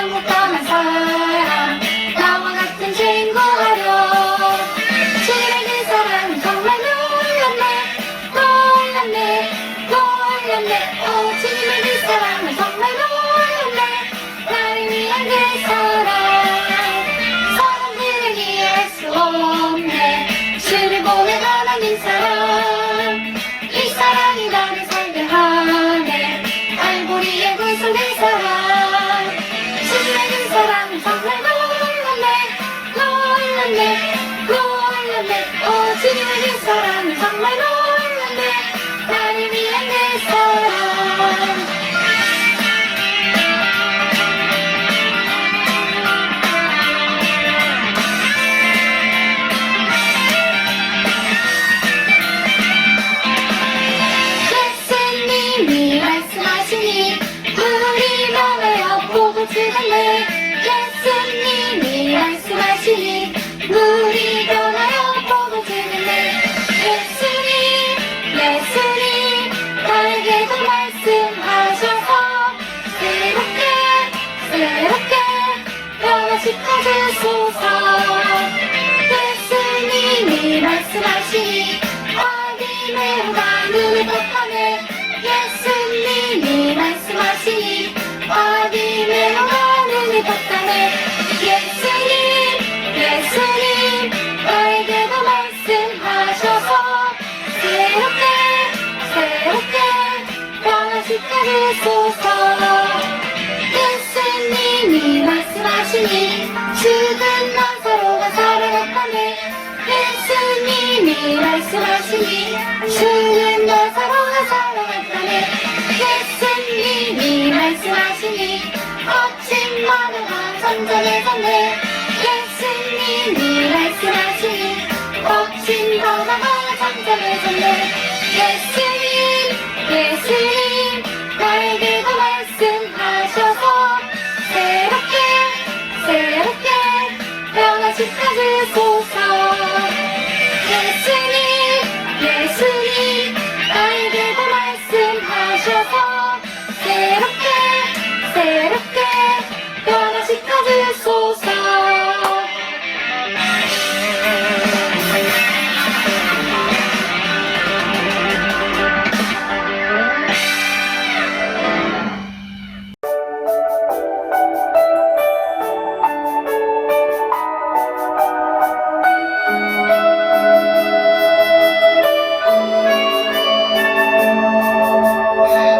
천국 떠난 사람 나와 같은 죄인 구하려 주님의 그 사랑은 정말 놀랐네 오 주님의 그 사랑은 정말 놀랐네 나를 위한 그 사랑 사람들은 이해할 수 없네 주를 보낸 하나님 사랑 이 사랑이 나를 살게 하네 갈보리에 구속된 사랑 주님의 그 사랑은 정말 놀랐네 오 주님의 그 사랑은 정말 놀랐네 나를 위한 그 사랑 예수님이 말씀하시니 물이 많아요 보고 주겠네 예수님이 말씀하시니 물이 변하여 보고 주겠네 예수님 나에게도 말씀하셔서 새롭게 변화시켜 주소서 예수님이 말씀하시니 어둠의 후가 눈을 떴다네 예수님이 말씀하시니 어둠의 후가 눈을 떴다네 예수님 나에게도 말씀하셔서 새롭게 변화시켜 주소서 예수님이 말씀하시니 죽은 나사로가 살아났다네 예수님이 말씀하시니 죽은 나사로가 살아났다네 예수님이 말씀하시니 거친 마루가 잠잠해졌네 예수님이 말씀하시니 거친 바다가 잠잠해졌네 예수님 나에게도 말씀하셔서 새롭게 변화시켜 주소서 예수님 나에게도 말씀하셔서 새롭게 변화시켜 주소서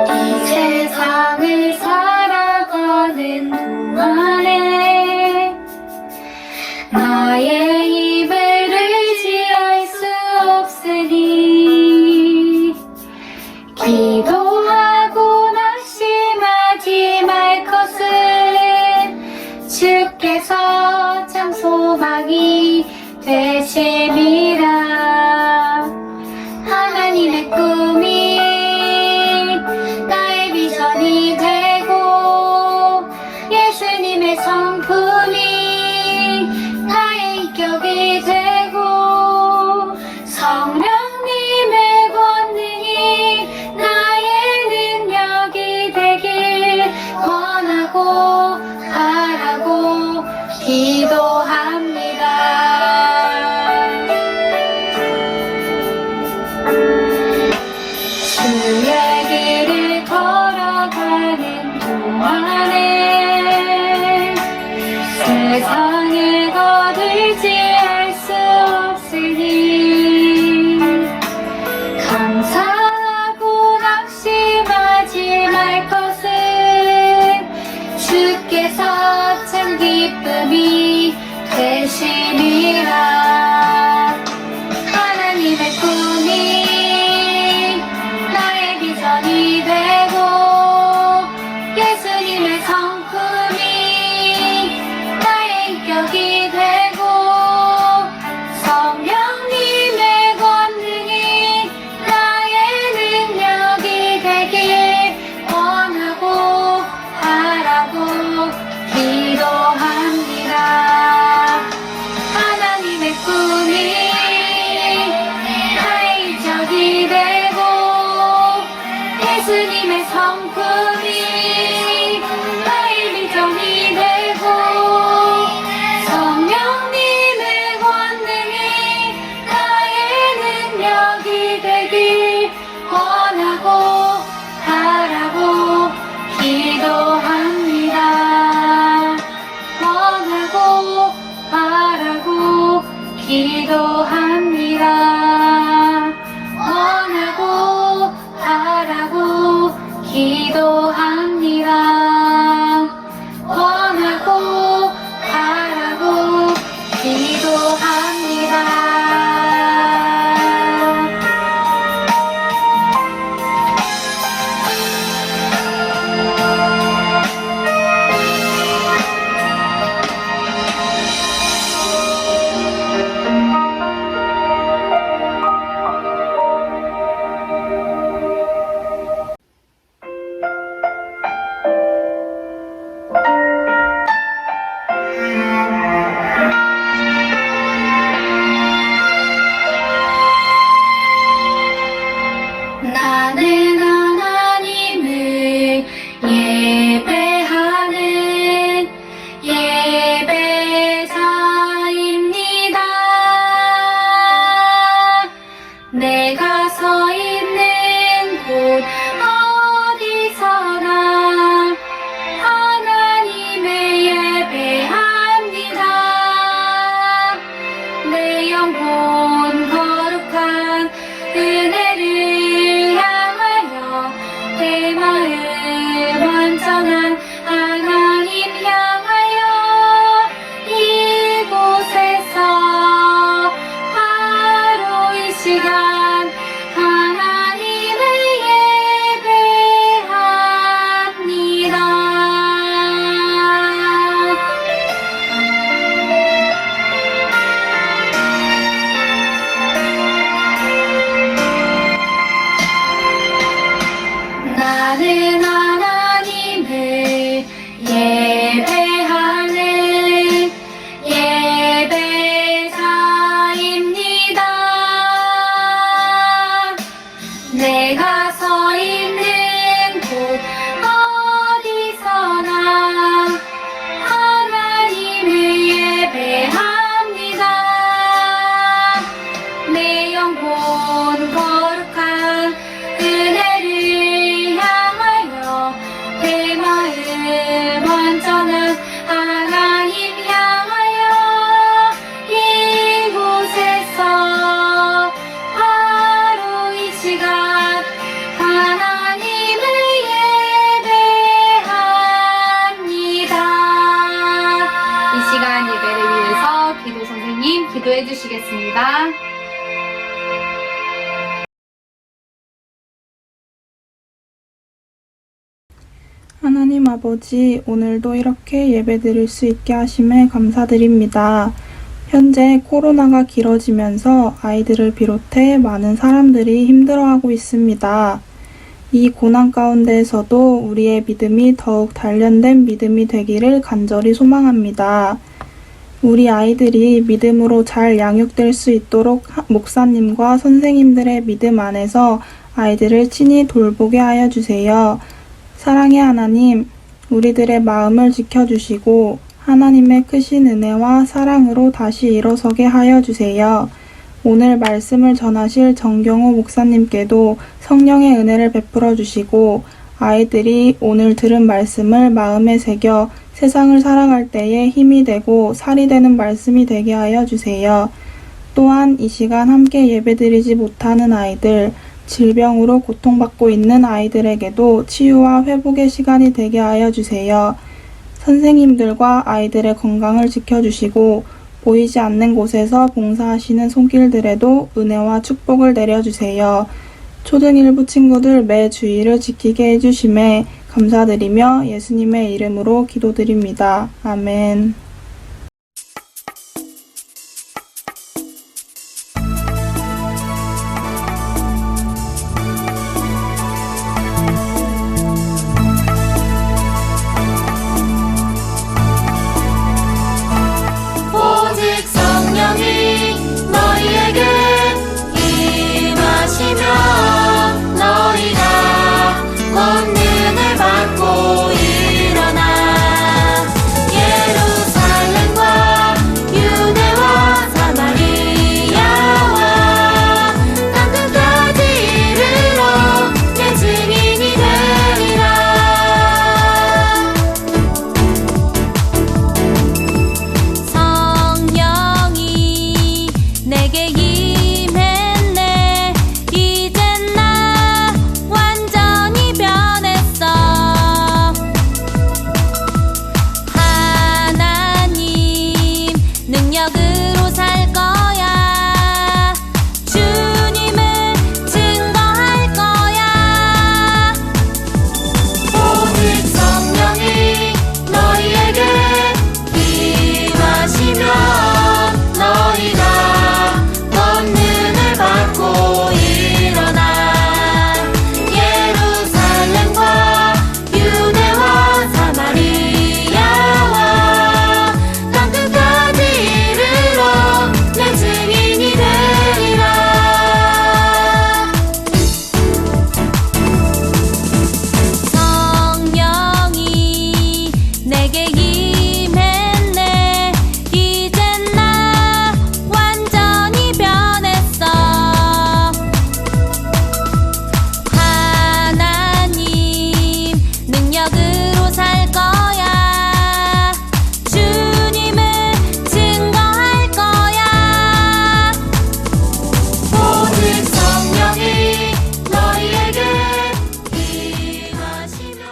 이 세상을 살아가는 동안에 나의 입을 의지할 수 없으니 기도하고 낙심하지 말 것은 주께서 참 소망이 되심이라 하나님의 꿈이 나의 비전이 되고 예수님의 성품이 나의 인격이 되고 성령님의 권능이 나의 능력이 되길 원하고 바라고 기도합니다. 주의 길을 걸어가는 동안에 세상을 거들지할 수 없으니 감사하고 낙심하지 말 것은 주께서 참 기쁨이 되심이라 하나님의 꿈이 나의 비전이 되고 예수님의 성품이 나의 인격이 되고 성령님의 권능이 나의 능력이 되길 원하고 바라고 기도합니다. 하나님의 꿈이 나의 인격이 되고 예수님의 성품이 나의 비전이 되고 하나님 아버지, 오늘도 이렇게 예배드릴 수 있게 하심에 감사드립니다. 현재 코로나가 길어지면서 아이들을 비롯해 많은 사람들이 힘들어하고 있습니다. 이 고난 가운데에서도 우리의 믿음이 더욱 단련된 믿음이 되기를 간절히 소망합니다. 우리 아이들이 믿음으로 잘 양육될 수 있도록 목사님과 선생님들의 믿음 안에서 아이들을 친히 돌보게 하여 주세요. 사랑의 하나님, 우리들의 마음을 지켜주시고 하나님의 크신 은혜와 사랑으로 다시 일어서게 하여 주세요. 오늘 말씀을 전하실 정경호 목사님께도 성령의 은혜를 베풀어 주시고 아이들이 오늘 들은 말씀을 마음에 새겨 세상을 살아갈 때에 힘이 되고 살이 되는 말씀이 되게 하여 주세요. 또한 이 시간 함께 예배드리지 못하는 아이들, 질병으로 고통받고 있는 아이들에게도 치유와 회복의 시간이 되게 하여 주세요. 선생님들과 아이들의 건강을 지켜주시고 보이지 않는 곳에서 봉사하시는 손길들에도 은혜와 축복을 내려주세요. 초등 1부 친구들 매 주일을 지키게 해주심에 감사드리며 예수님의 이름으로 기도드립니다. 아멘. 오직 성령이 너희에게 임하시면 너희가 권능을 받고 일어나 예루살렘과 유대와 사마리아와 땅끝까지 이르러 내 증인이 되리라. 성령이 내게 임했네. 이젠 나 완전히 변했어. 하나님 능력으로 살 거야. 주님을 증거할 거야. 오직 성령이 너희에게 임하시면 너희가 권능을 받고 일어나 예루살렘과 유대와 사마리아와 땅끝까지 이르러 내 증인이 되리라. 성령이 내게 임했네. 이젠 나 완전히 변했어. 하나님 능력으로 살 거야. 주님을 증거할 거야. 오직 성령이 너희에게 임하시면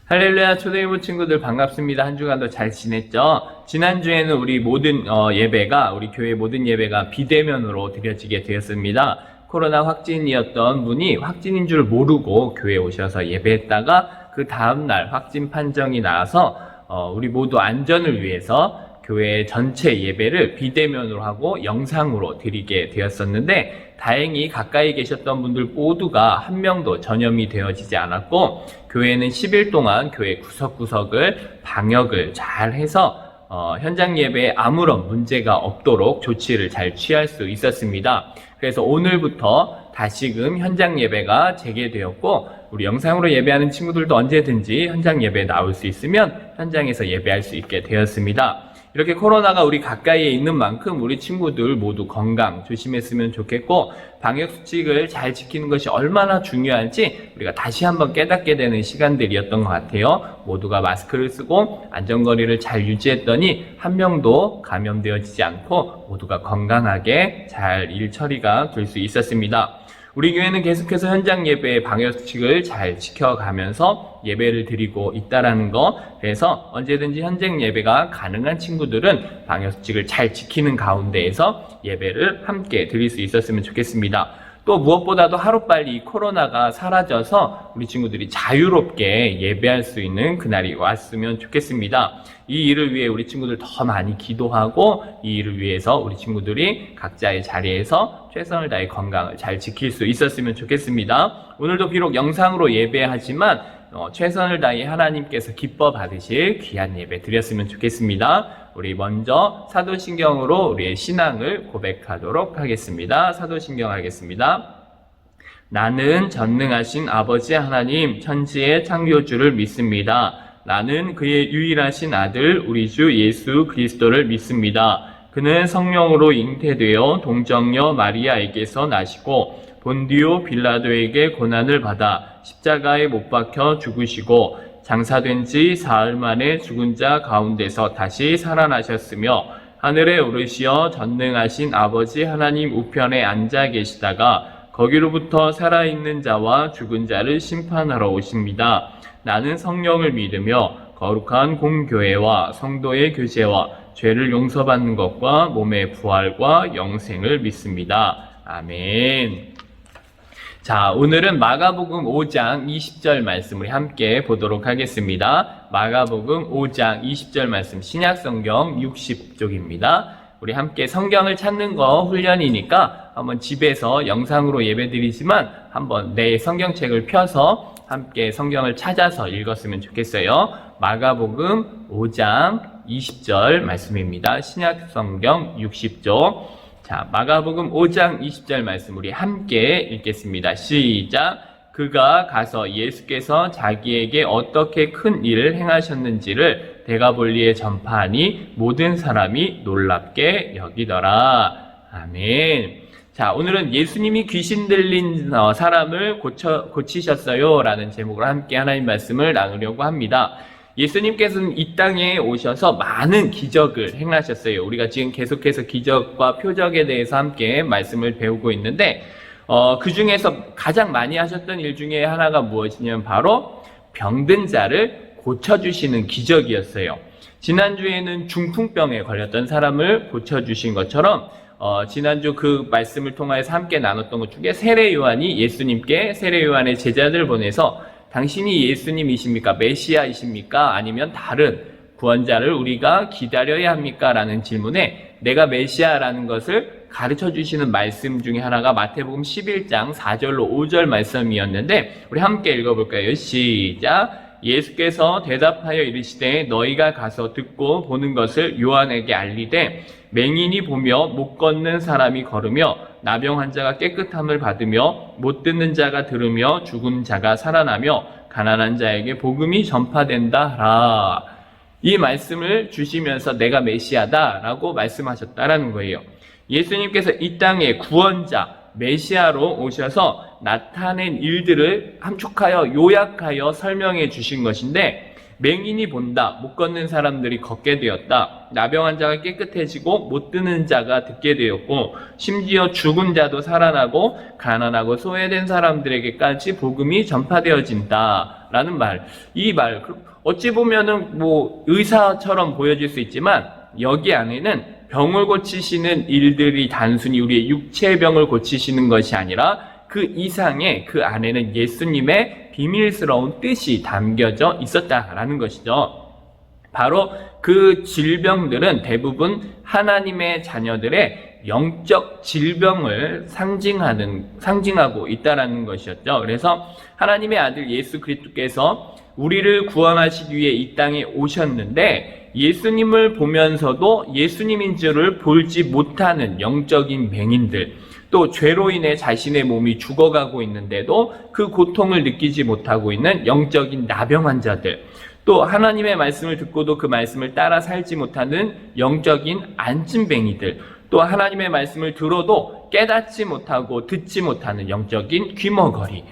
할렐루야. 초대일부 친구들 반갑습니다. 한 주간도 잘 지냈죠? 지난주에는 우리 모든 예배가, 우리 교회 모든 예배가 비대면으로 드려지게 되었습니다. 코로나 확진이었던 분이 확진인 줄 모르고 교회에 오셔서 예배했다가 그 다음날 확진 판정이 나와서 우리 모두 안전을 위해서 교회 전체 예배를 비대면으로 하고 영상으로 드리게 되었었는데, 다행히 가까이 계셨던 분들 모두가 한 명도 전염이 되어지지 않았고, 교회는 10일 동안 교회 구석구석을 방역을 잘 해서 현장 예배에 아무런 문제가 없도록 조치를 잘 취할 수 있었습니다. 그래서 오늘부터 다시금 현장 예배가 재개되었고, 우리 영상으로 예배하는 친구들도 언제든지 현장 예배에 나올 수 있으면 현장에서 예배할 수 있게 되었습니다. 이렇게 코로나가 우리 가까이에 있는 만큼 우리 친구들 모두 건강 조심했으면 좋겠고, 방역수칙을 잘 지키는 것이 얼마나 중요한지 우리가 다시 한번 깨닫게 되는 시간들이었던 것 같아요. 모두가 마스크를 쓰고 안전거리를 잘 유지했더니 한 명도 감염되어지지 않고 모두가 건강하게 잘 일 처리가 될 수 있었습니다. 우리 교회는 계속해서 현장 예배의 방역수칙을 잘 지켜가면서 예배를 드리고 있다라는 거, 그래서 언제든지 현장 예배가 가능한 친구들은 방역수칙을 잘 지키는 가운데에서 예배를 함께 드릴 수 있었으면 좋겠습니다. 또 무엇보다도 하루빨리 이 코로나가 사라져서 우리 친구들이 자유롭게 예배할 수 있는 그날이 왔으면 좋겠습니다. 이 일을 위해 우리 친구들 더 많이 기도하고 이 일을 위해서 우리 친구들이 각자의 자리에서 최선을 다해 건강을 잘 지킬 수 있었으면 좋겠습니다. 오늘도 비록 영상으로 예배하지만 최선을 다해 하나님께서 기뻐 받으실 귀한 예배 드렸으면 좋겠습니다. 우리 먼저 사도신경으로 우리의 신앙을 고백하도록 하겠습니다. 사도신경 하겠습니다. 나는 전능하신 아버지 하나님 천지의 창조주를 믿습니다. 나는 그의 유일하신 아들 우리 주 예수 그리스도를 믿습니다. 그는 성령으로 잉태되어 동정녀 마리아에게서 나시고 본디오 빌라도에게 고난을 받아 십자가에 못 박혀 죽으시고 장사된 지 사흘 만에 죽은 자 가운데서 다시 살아나셨으며 하늘에 오르시어 전능하신 아버지 하나님 우편에 앉아 계시다가 거기로부터 살아있는 자와 죽은 자를 심판하러 오십니다. 나는 성령을 믿으며 거룩한 공교회와 성도의 교제와 죄를 용서받는 것과 몸의 부활과 영생을 믿습니다. 아멘. 자, 오늘은 마가복음 5장 20절 말씀 우리 함께 보도록 하겠습니다. 마가복음 5장 20절 말씀 신약성경 60쪽입니다. 우리 함께 성경을 찾는 거 훈련이니까 한번 집에서 영상으로 예배드리지만 한번 내 성경책을 펴서 함께 성경을 찾아서 읽었으면 좋겠어요. 마가복음 5장 20절 말씀입니다. 신약성경 60쪽. 자, 마가복음 5장 20절 말씀 우리 함께 읽겠습니다. 시작. 그가 가서 예수께서 자기에게 어떻게 큰 일을 행하셨는지를 데가볼리에 전파하니 모든 사람이 놀랍게 여기더라. 아멘. 자, 오늘은 예수님이 귀신 들린 사람을 고치셨어요 라는 제목으로 함께 하나님 말씀을 나누려고 합니다. 예수님께서는 이 땅에 오셔서 많은 기적을 행하셨어요. 우리가 지금 계속해서 기적과 표적에 대해서 함께 말씀을 배우고 있는데 그 중에서 가장 많이 하셨던 일 중에 하나가 무엇이냐면 바로 병든 자를 고쳐주시는 기적이었어요. 지난주에는 중풍병에 걸렸던 사람을 고쳐주신 것처럼 지난주 그 말씀을 통하여서 함께 나눴던 것 중에 세례 요한이 예수님께 세례 요한의 제자들을 보내서 당신이 예수님이십니까? 메시아이십니까? 아니면 다른 구원자를 우리가 기다려야 합니까? 라는 질문에 내가 메시아라는 것을 가르쳐 주시는 말씀 중에 하나가 마태복음 11장 4절로 5절 말씀이었는데 우리 함께 읽어볼까요? 시작. 예수께서 대답하여 이르시되 너희가 가서 듣고 보는 것을 요한에게 알리되 맹인이 보며 못 걷는 사람이 걸으며 나병 환자가 깨끗함을 받으며 못 듣는 자가 들으며 죽은 자가 살아나며 가난한 자에게 복음이 전파된다 하라. 이 말씀을 주시면서 내가 메시아다라고 말씀하셨다라는 거예요. 예수님께서 이 땅에 구원자 메시아로 오셔서 나타낸 일들을 함축하여 요약하여 설명해 주신 것인데 맹인이 본다, 못 걷는 사람들이 걷게 되었다, 나병 환자가 깨끗해지고 못 듣는 자가 듣게 되었고 심지어 죽은 자도 살아나고 가난하고 소외된 사람들에게까지 복음이 전파되어진다 라는 말. 이 말 어찌 보면은 의사처럼 보여질 수 있지만 여기 안에는 병을 고치시는 일들이 단순히 우리의 육체의 병을 고치시는 것이 아니라 그 이상의 그 안에는 예수님의 비밀스러운 뜻이 담겨져 있었다라는 것이죠. 바로 그 질병들은 대부분 하나님의 자녀들의 영적 질병을 상징하고 있다라는 것이었죠. 그래서 하나님의 아들 예수 그리스도께서 우리를 구원하시기 위해 이 땅에 오셨는데 예수님을 보면서도 예수님인 줄을 볼지 못하는 영적인 맹인들, 또 죄로 인해 자신의 몸이 죽어가고 있는데도 그 고통을 느끼지 못하고 있는 영적인 나병 환자들, 또 하나님의 말씀을 듣고도 그 말씀을 따라 살지 못하는 영적인 안진뱅이들, 또 하나님의 말씀을 들어도 깨닫지 못하고 듣지 못하는 영적인 귀머거리,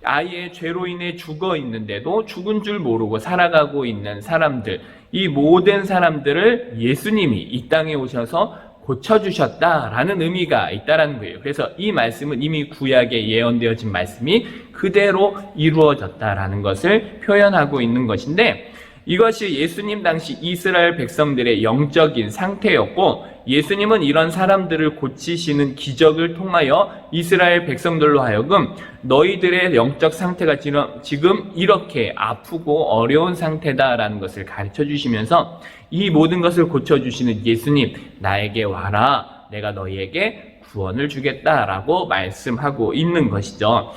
아예 죄로 인해 죽어 있는데도 죽은 줄 모르고 살아가고 있는 사람들, 이 모든 사람들을 예수님이 이 땅에 오셔서 고쳐주셨다라는 의미가 있다라는 거예요. 그래서 이 말씀은 이미 구약에 예언되어진 말씀이 그대로 이루어졌다라는 것을 표현하고 있는 것인데, 이것이 예수님 당시 이스라엘 백성들의 영적인 상태였고, 예수님은 이런 사람들을 고치시는 기적을 통하여 이스라엘 백성들로 하여금 너희들의 영적 상태가 지금 이렇게 아프고 어려운 상태다라는 것을 가르쳐 주시면서 이 모든 것을 고쳐주시는 예수님, 나에게 와라, 내가 너희에게 구원을 주겠다라고 말씀하고 있는 것이죠.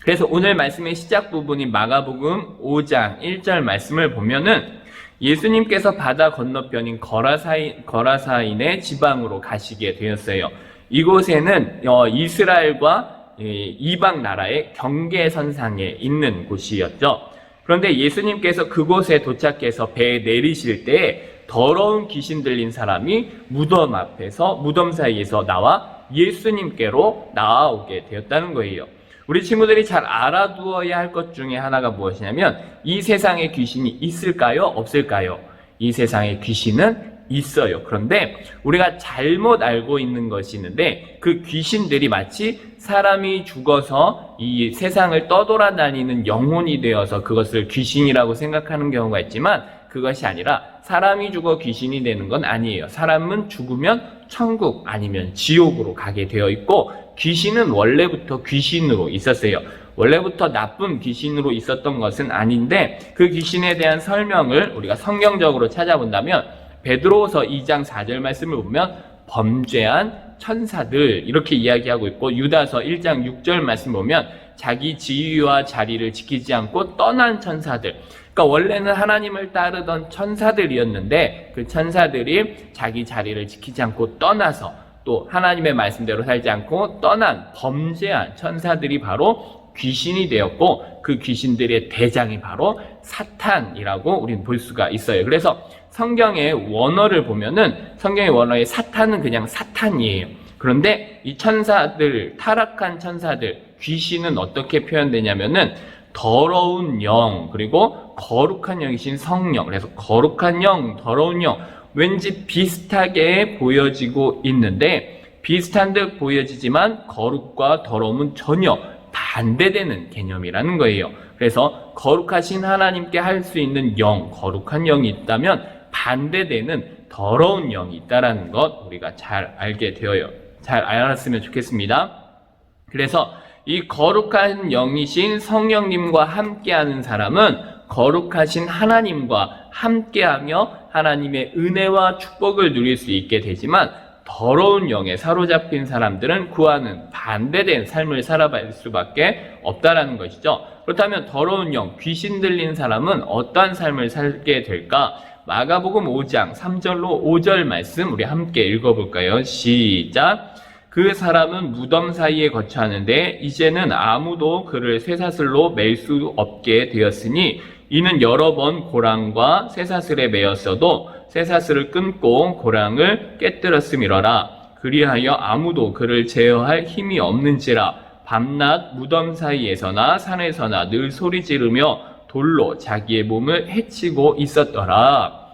그래서 오늘 말씀의 시작 부분인 마가복음 5장 1절 말씀을 보면은 예수님께서 바다 건너편인 거라사인의 지방으로 가시게 되었어요. 이곳에는 이스라엘과 이방 나라의 경계선상에 있는 곳이었죠. 그런데 예수님께서 그곳에 도착해서 배에 내리실 때 더러운 귀신 들린 사람이 무덤 사이에서 나와 예수님께로 나아오게 되었다는 거예요. 우리 친구들이 잘 알아두어야 할 것 중에 하나가 무엇이냐면, 이 세상에 귀신이 있을까요? 없을까요? 이 세상에 귀신은 있어요. 그런데 우리가 잘못 알고 있는 것이 있는데, 그 귀신들이 마치 사람이 죽어서 이 세상을 떠돌아다니는 영혼이 되어서 그것을 귀신이라고 생각하는 경우가 있지만, 그것이 아니라 사람이 죽어 귀신이 되는 건 아니에요. 사람은 죽으면 천국 아니면 지옥으로 가게 되어 있고, 귀신은 원래부터 귀신으로 있었어요. 원래부터 나쁜 귀신으로 있었던 것은 아닌데, 그 귀신에 대한 설명을 우리가 성경적으로 찾아본다면 베드로후서 2장 4절 말씀을 보면 범죄한 천사들 이렇게 이야기하고 있고, 유다서 1장 6절 말씀 보면 자기 지위와 자리를 지키지 않고 떠난 천사들, 그러니까 원래는 하나님을 따르던 천사들이었는데 그 천사들이 자기 자리를 지키지 않고 떠나서 또 하나님의 말씀대로 살지 않고 떠난 범죄한 천사들이 바로 귀신이 되었고, 그 귀신들의 대장이 바로 사탄이라고 우리는 볼 수가 있어요. 그래서 성경의 원어를 보면은 성경의 원어의 사탄은 그냥 사탄이에요. 그런데 이 천사들, 타락한 천사들, 귀신은 어떻게 표현되냐면은 더러운 영, 그리고 거룩한 영이신 성령. 그래서 거룩한 영, 더러운 영, 왠지 비슷하게 보여지고 있는데, 비슷한 듯 보여지지만 거룩과 더러움은 전혀 반대되는 개념이라는 거예요. 그래서 거룩하신 하나님께 할 수 있는 영, 거룩한 영이 있다면 반대되는 더러운 영이 있다는 것 우리가 잘 알게 되어요. 잘 알았으면 좋겠습니다. 그래서 이 거룩한 영이신 성령님과 함께하는 사람은 거룩하신 하나님과 함께하며 하나님의 은혜와 축복을 누릴 수 있게 되지만, 더러운 영에 사로잡힌 사람들은 그와는 반대된 삶을 살아갈 수밖에 없다라는 것이죠. 그렇다면 더러운 영, 귀신 들린 사람은 어떠한 삶을 살게 될까? 마가복음 5장 3절로 5절 말씀 우리 함께 읽어볼까요? 시작! 그 사람은 무덤 사이에 거처하는데 이제는 아무도 그를 쇠사슬로 맬 수 없게 되었으니, 이는 여러 번 고랑과 쇠사슬에 매였어도 쇠사슬을 끊고 고랑을 깨뜨렸음이러라. 그리하여 아무도 그를 제어할 힘이 없는지라. 밤낮 무덤 사이에서나 산에서나 늘 소리 지르며 돌로 자기의 몸을 해치고 있었더라.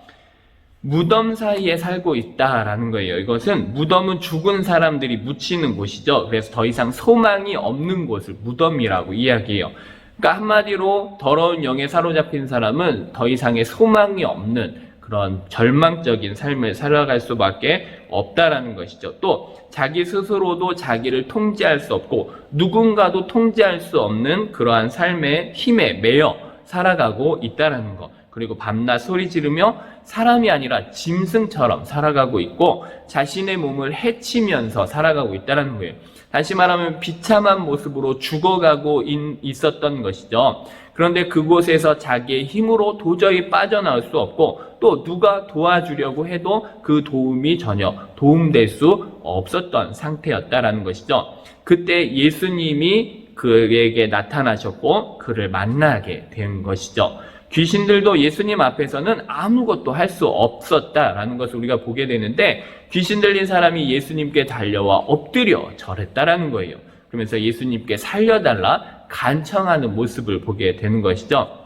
무덤 사이에 살고 있다라는 거예요. 이것은 무덤은 죽은 사람들이 묻히는 곳이죠. 그래서 더 이상 소망이 없는 곳을 무덤이라고 이야기해요. 그러니까 한마디로 더러운 영에 사로잡힌 사람은 더 이상의 소망이 없는 그런 절망적인 삶을 살아갈 수밖에 없다라는 것이죠. 또 자기 스스로도 자기를 통제할 수 없고 누군가도 통제할 수 없는 그러한 삶의 힘에 매여 살아가고 있다라는 것. 그리고 밤낮 소리 지르며 사람이 아니라 짐승처럼 살아가고 있고 자신의 몸을 해치면서 살아가고 있다는 거예요. 다시 말하면 비참한 모습으로 죽어가고 있었던 것이죠. 그런데 그곳에서 자기의 힘으로 도저히 빠져나올 수 없고 또 누가 도와주려고 해도 그 도움이 전혀 도움될 수 없었던 상태였다라는 것이죠. 그때 예수님이 그에게 나타나셨고 그를 만나게 된 것이죠. 귀신들도 예수님 앞에서는 아무것도 할 수 없었다라는 것을 우리가 보게 되는데, 귀신 들린 사람이 예수님께 달려와 엎드려 절했다라는 거예요. 그러면서 예수님께 살려달라 간청하는 모습을 보게 되는 것이죠.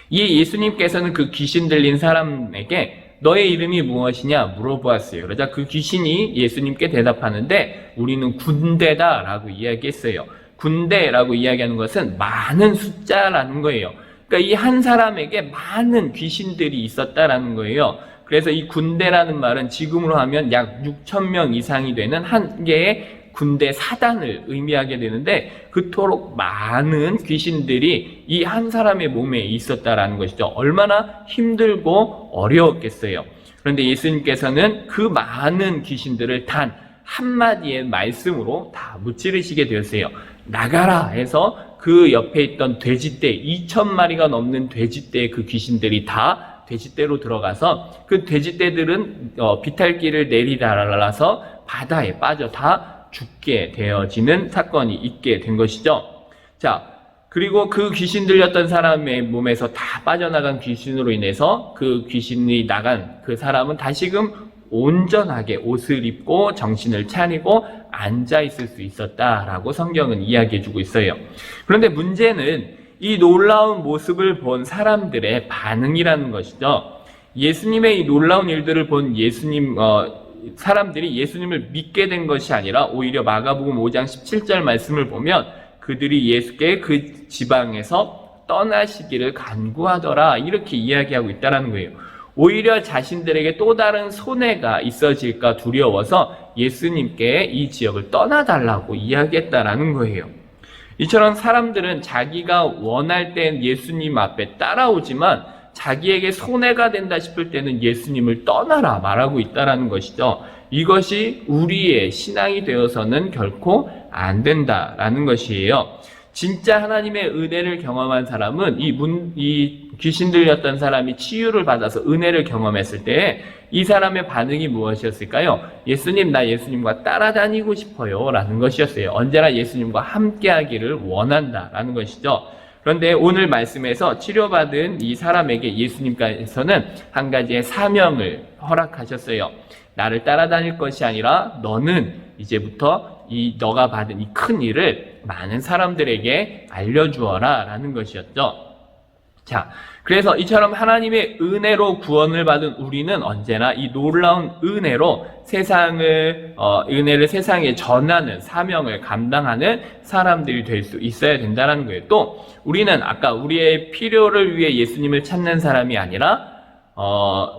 이 예수님께서는 그 귀신 들린 사람에게 너의 이름이 무엇이냐 물어보았어요. 그러자 그 귀신이 예수님께 대답하는데 우리는 군대다라고 이야기했어요. 군대라고 이야기하는 것은 많은 숫자라는 거예요. 그러니까 이 한 사람에게 많은 귀신들이 있었다라는 거예요. 그래서 이 군대라는 말은 지금으로 하면 약 6천 명 이상이 되는 한 개의 군대 사단을 의미하게 되는데, 그토록 많은 귀신들이 이 한 사람의 몸에 있었다라는 것이죠. 얼마나 힘들고 어려웠겠어요. 그런데 예수님께서는 그 많은 귀신들을 단 한마디의 말씀으로 다 무찌르시게 되었어요. 나가라 해서 그 옆에 있던 돼지떼, 2,000마리가 넘는 돼지떼의 그 귀신들이 다 돼지떼로 들어가서 그 돼지떼들은 비탈길을 내리달아서 바다에 빠져 다 죽게 되어지는 사건이 있게 된 것이죠. 자, 그리고 그 귀신 들렸던 사람의 몸에서 다 빠져나간 귀신으로 인해서 그 귀신이 나간 그 사람은 다시금 온전하게 옷을 입고 정신을 차리고 앉아 있을 수 있었다라고 성경은 이야기해주고 있어요. 그런데 문제는 이 놀라운 모습을 본 사람들의 반응이라는 것이죠. 예수님의 이 놀라운 일들을 본 사람들이 예수님을 믿게 된 것이 아니라 오히려 마가복음 5장 17절 말씀을 보면 그들이 예수께 그 지방에서 떠나시기를 간구하더라, 이렇게 이야기하고 있다는 거예요. 오히려 자신들에게 또 다른 손해가 있어질까 두려워서 예수님께 이 지역을 떠나달라고 이야기했다라는 거예요. 이처럼 사람들은 자기가 원할 땐 예수님 앞에 따라오지만 자기에게 손해가 된다 싶을 때는 예수님을 떠나라 말하고 있다라는 것이죠. 이것이 우리의 신앙이 되어서는 결코 안 된다라는 것이에요. 진짜 하나님의 은혜를 경험한 사람은 이 귀신 들렸던 사람이 치유를 받아서 은혜를 경험했을 때 이 사람의 반응이 무엇이었을까요? 예수님, 나 예수님과 따라다니고 싶어요 라는 것이었어요. 언제나 예수님과 함께 하기를 원한다 라는 것이죠. 그런데 오늘 말씀에서 치료받은 이 사람에게 예수님께서는 한 가지의 사명을 허락하셨어요. 나를 따라다닐 것이 아니라 너는 이제부터 너가 받은 이 큰 일을 많은 사람들에게 알려주어라 라는 것이었죠. 자, 그래서 이처럼 하나님의 은혜로 구원을 받은 우리는 언제나 이 놀라운 은혜로 은혜를 세상에 전하는 사명을 감당하는 사람들이 될 수 있어야 된다는 거예요. 또 우리는 아까 우리의 필요를 위해 예수님을 찾는 사람이 아니라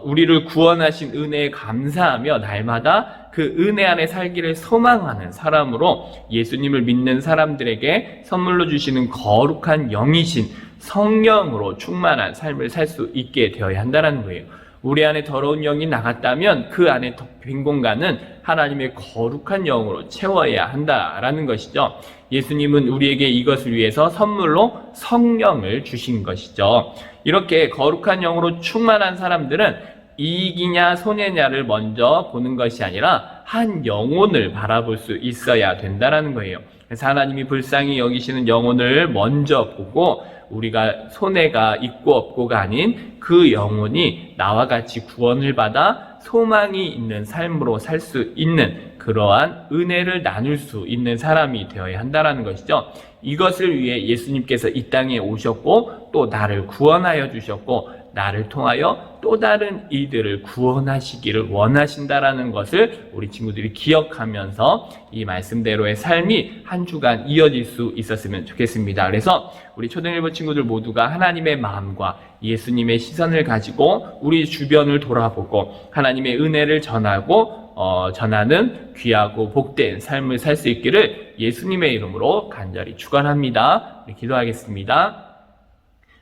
우리를 구원하신 은혜에 감사하며 날마다 그 은혜 안에 살기를 소망하는 사람으로 예수님을 믿는 사람들에게 선물로 주시는 거룩한 영이신 성령으로 충만한 삶을 살 수 있게 되어야 한다는 거예요. 우리 안에 더러운 영이 나갔다면 그 안에 빈 공간은 하나님의 거룩한 영으로 채워야 한다라는 것이죠. 예수님은 우리에게 이것을 위해서 선물로 성령을 주신 것이죠. 이렇게 거룩한 영으로 충만한 사람들은 이익이냐 손해냐를 먼저 보는 것이 아니라 한 영혼을 바라볼 수 있어야 된다는 거예요. 그래서 하나님이 불쌍히 여기시는 영혼을 먼저 보고 우리가 손해가 있고 없고가 아닌 그 영혼이 나와 같이 구원을 받아 소망이 있는 삶으로 살 수 있는 그러한 은혜를 나눌 수 있는 사람이 되어야 한다는 것이죠. 이것을 위해 예수님께서 이 땅에 오셨고 또 나를 구원하여 주셨고 나를 통하여 또 다른 이들을 구원하시기를 원하신다라는 것을 우리 친구들이 기억하면서 이 말씀대로의 삶이 한 주간 이어질 수 있었으면 좋겠습니다. 그래서 우리 초등일부 친구들 모두가 하나님의 마음과 예수님의 시선을 가지고 우리 주변을 돌아보고 하나님의 은혜를 전하는 귀하고 복된 삶을 살 수 있기를 예수님의 이름으로 간절히 축원합니다. 기도하겠습니다.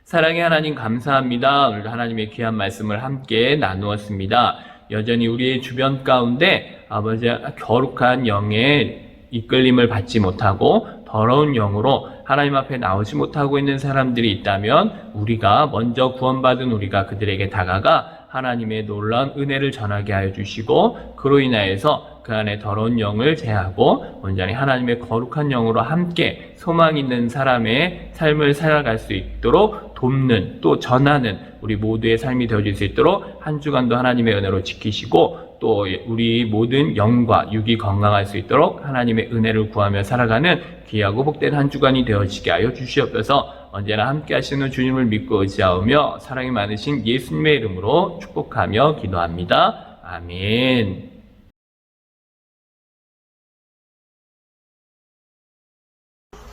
사랑의 하나님 감사합니다. 오늘도 하나님의 귀한 말씀을 함께 나누었습니다. 여전히 우리의 주변 가운데 아버지의 거룩한 영의 이끌림을 받지 못하고 더러운 영으로 하나님 앞에 나오지 못하고 있는 사람들이 있다면 우리가 먼저 구원받은 우리가 그들에게 다가가 하나님의 놀라운 은혜를 전하게 하여 주시고 그로 인하여서 그 안에 더러운 영을 제하고 온전히 하나님의 거룩한 영으로 함께 소망 있는 사람의 삶을 살아갈 수 있도록 돕는 또 전하는 우리 모두의 삶이 되어질 수 있도록 한 주간도 하나님의 은혜로 지키시고 또 우리 모든 영과 육이 건강할 수 있도록 하나님의 은혜를 구하며 살아가는 귀하고 복된 한 주간이 되어지게 하여 주시옵소서. 언제나 함께 하시는 주님을 믿고 의지하오며 사랑이 많으신 예수님의 이름으로 축복하며 기도합니다. 아멘.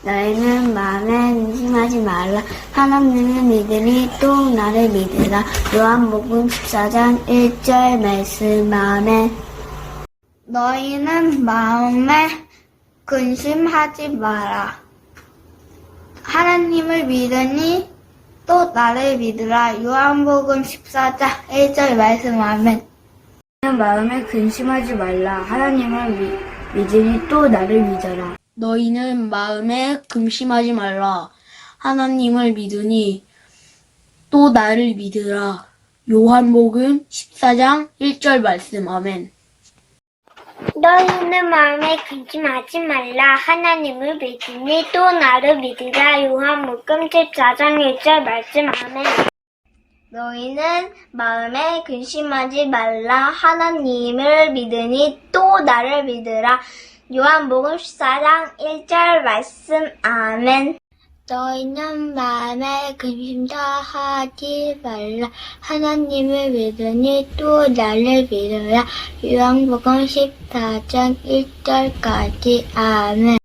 너희는 마음에 근심하지 말라. 하나님을 믿으니 또 나를 믿으라. 요한복음 14장 1절 말씀. 아멘. 너희는 마음에 근심하지 마라. 하나님을 믿으니 또 나를 믿으라. 요한복음 14장 1절 말씀. 아멘. 마음에 근심하지 말라. 하나님을 믿으니 또 나를 믿어라. 너희는 마음에 근심하지 말라. 하나님을 믿으니 또 나를 믿으라. 요한복음 14장 1절 말씀. 아멘. 너희는 마음에 근심하지 말라. 하나님을 믿으니 또 나를 믿으라. 요한복음 14장 1절 말씀. 아멘. 너희는 마음에 근심하지 말라. 하나님을 믿으니 또 나를 믿으라. 요한복음 14장 1절 말씀. 아멘. 너희는 마음에 근심하지 말라. 하나님을 믿으니 또 나를 믿으라. 요한복음 14장 1절까지. 아멘.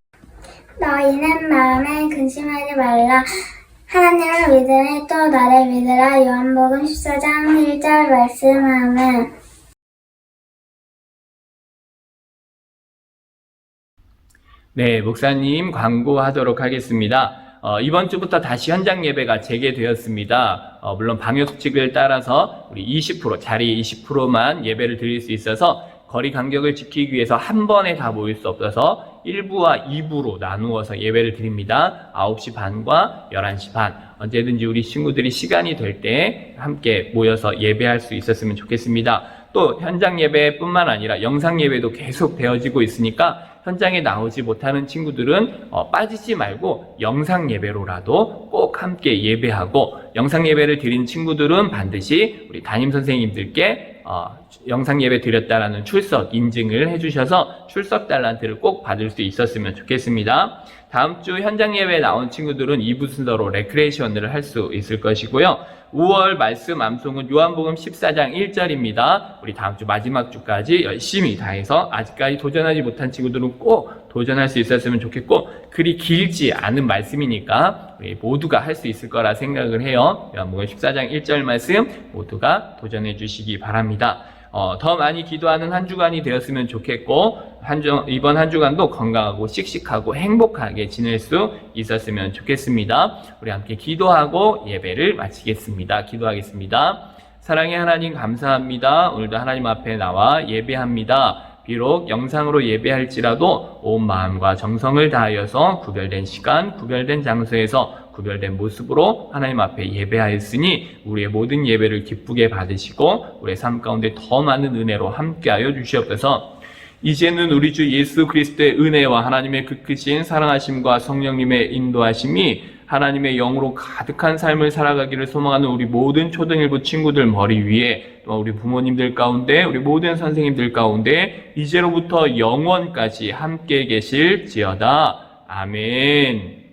너희는 마음에 근심하지 말라. 하나님을 믿으니 또 나를 믿으라. 요한복음 14장 1절 말씀. 아멘. 네, 목사님 광고하도록 하겠습니다. 이번 주부터 다시 현장 예배가 재개되었습니다. 물론 방역 수칙을 따라서 우리 20%, 자리 20%만 예배를 드릴 수 있어서 거리 간격을 지키기 위해서 한 번에 다 모일 수 없어서 1부와 2부로 나누어서 예배를 드립니다. 9시 반과 11시 반. 언제든지 우리 친구들이 시간이 될 때 함께 모여서 예배할 수 있었으면 좋겠습니다. 또 현장 예배뿐만 아니라 영상 예배도 계속 되어지고 있으니까 현장에 나오지 못하는 친구들은 빠지지 말고 영상 예배로라도 꼭 함께 예배하고, 영상 예배를 드린 친구들은 반드시 우리 담임 선생님들께 영상 예배 드렸다라는 출석 인증을 해주셔서 출석 달란트를 꼭 받을 수 있었으면 좋겠습니다. 다음 주 현장 예배에 나온 친구들은 2부 순서로 레크레이션을 할 수 있을 것이고요. 5월 말씀 암송은 요한복음 14장 1절입니다. 우리 다음 주 마지막 주까지 열심히 다해서 아직까지 도전하지 못한 친구들은 꼭 도전할 수 있었으면 좋겠고, 그리 길지 않은 말씀이니까 우리 모두가 할 수 있을 거라 생각을 해요. 요한복음 14장 1절 말씀 모두가 도전해 주시기 바랍니다. 더 많이 기도하는 한 주간이 되었으면 좋겠고, 이번 한 주간도 건강하고 씩씩하고 행복하게 지낼 수 있었으면 좋겠습니다. 우리 함께 기도하고 예배를 마치겠습니다. 기도하겠습니다. 사랑의 하나님 감사합니다. 오늘도 하나님 앞에 나와 예배합니다. 비록 영상으로 예배할지라도 온 마음과 정성을 다하여서 구별된 시간, 구별된 장소에서 구별된 모습으로 하나님 앞에 예배하였으니 우리의 모든 예배를 기쁘게 받으시고 우리의 삶 가운데 더 많은 은혜로 함께하여 주시옵소서. 이제는 우리 주 예수 그리스도의 은혜와 하나님의 그 크신 사랑하심과 성령님의 인도하심이 하나님의 영으로 가득한 삶을 살아가기를 소망하는 우리 모든 초등일부 친구들 머리 위에, 또 우리 부모님들 가운데, 우리 모든 선생님들 가운데 이제로부터 영원까지 함께 계실지어다. 아멘.